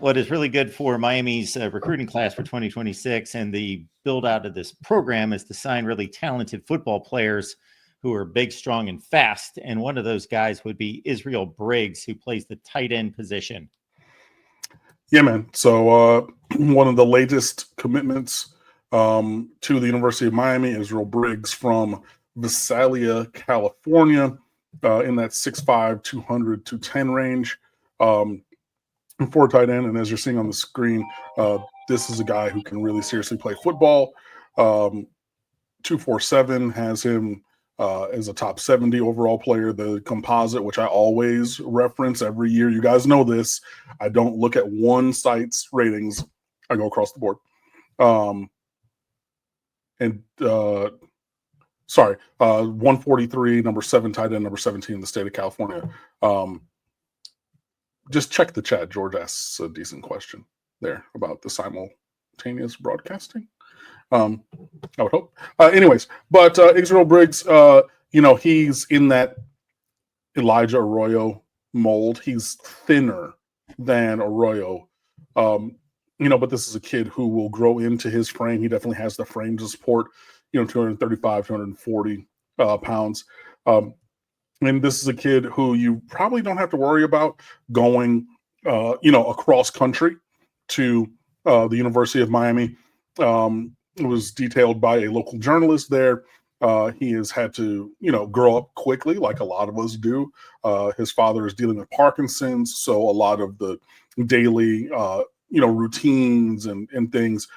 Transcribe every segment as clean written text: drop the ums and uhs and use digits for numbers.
What is really good for Miami's recruiting class for 2026 and the build out of this program is to sign really talented football players who are big, strong, and fast. And one of those guys would be Israel Briggs, who plays the tight end position. Yeah, man. So one of the latest commitments to the University of Miami, Israel Briggs from Visalia, California, in that 6'5", 200, 210 range. For tight end, and as you're seeing on the screen, this is a guy who can really seriously play football. 247 has him as a top 70 overall player. The composite, which I always reference every year, you guys know this. I don't look at one site's ratings. I go across the board. 143, number 7 tight end, number 17 in the state of California. Just check the chat. George asks a decent question there about the simultaneous broadcasting. I would hope. Anyways, but Israel Briggs, he's in that Elijah Arroyo mold. He's thinner than Arroyo, but this is a kid who will grow into his frame. He definitely has the frame to support, 235, 240 pounds. And this is a kid who you probably don't have to worry about going, across country to the University of Miami. It was detailed by a local journalist there. He has had to, grow up quickly, like a lot of us do. His father is dealing with Parkinson's, so a lot of the daily, routines and things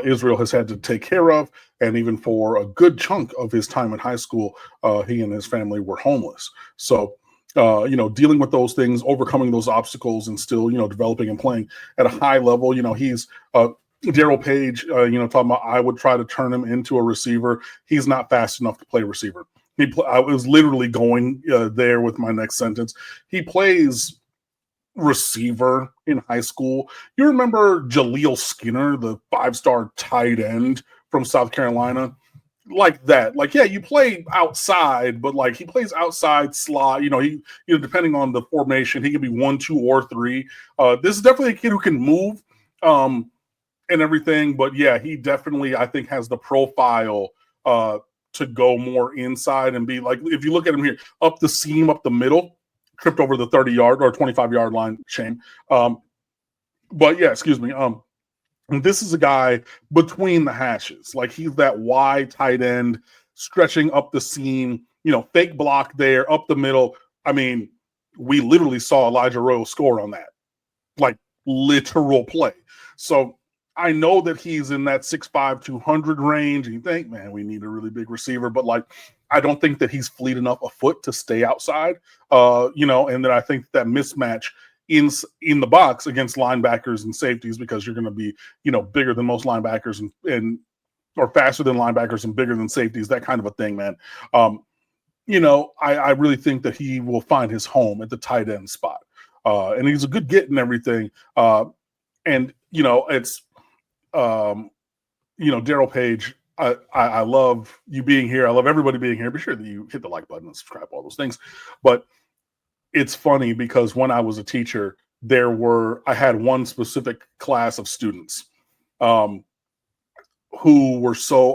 Israel has had to take care of, and even for a good chunk of his time in high school, he and his family were homeless. So, dealing with those things, overcoming those obstacles, and still, developing and playing at a high level. He's Darryl Page, talking about I would try to turn him into a receiver. He's not fast enough to play receiver. I was literally going there with my next sentence. He plays receiver in high school. You remember Jaleel Skinner, the 5-star tight end from South Carolina? Like that. Like, yeah, you play outside, but like he plays outside slot. He depending on the formation, he can be 1, 2, or 3. This is definitely a kid who can move and everything. But yeah, he definitely, I think, has the profile to go more inside and be like, if you look at him here, up the seam, up the middle, tripped over the 30-yard or 25-yard line. Shame. But yeah, excuse me. This is a guy between the hashes. Like, he's that wide tight end stretching up the seam, fake block there, up the middle. I mean, we literally saw Elijah Arroyo score on that. Like, literal play. So I know that he's in that 6'5", 200 range. And you think, man, we need a really big receiver. But, like, I don't think that he's fleet enough a foot to stay outside, and then I think that mismatch in the box against linebackers and safeties, because you're going to be, bigger than most linebackers and or faster than linebackers and bigger than safeties, that kind of a thing, man. I really think that he will find his home at the tight end spot. And he's a good get and everything. It's, Darryl Page, I love you being here. I love everybody being here. Be sure that you hit the like button and subscribe, all those things. But it's funny because when I was a teacher, I had one specific class of students who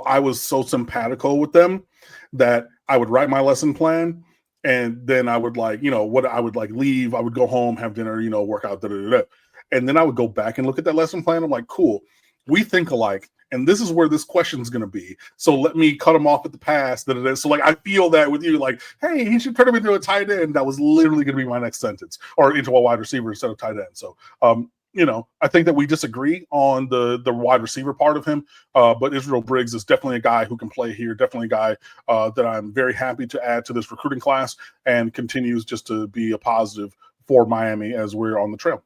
I was so simpatico with them that I would write my lesson plan, and then I would I would leave, I would go home, have dinner, work out, and then I would go back and look at that lesson plan. I'm like, cool, we think alike, and this is where this question is going to be. So let me cut him off at the pass. So like, I feel that with you, like, hey, he should turn him into a tight end. That was literally going to be my next sentence, or into a wide receiver instead of tight end. So, I think that we disagree on the wide receiver part of him. But Israel Briggs is definitely a guy who can play here. Definitely a guy that I'm very happy to add to this recruiting class, and continues just to be a positive for Miami as we're on the trail.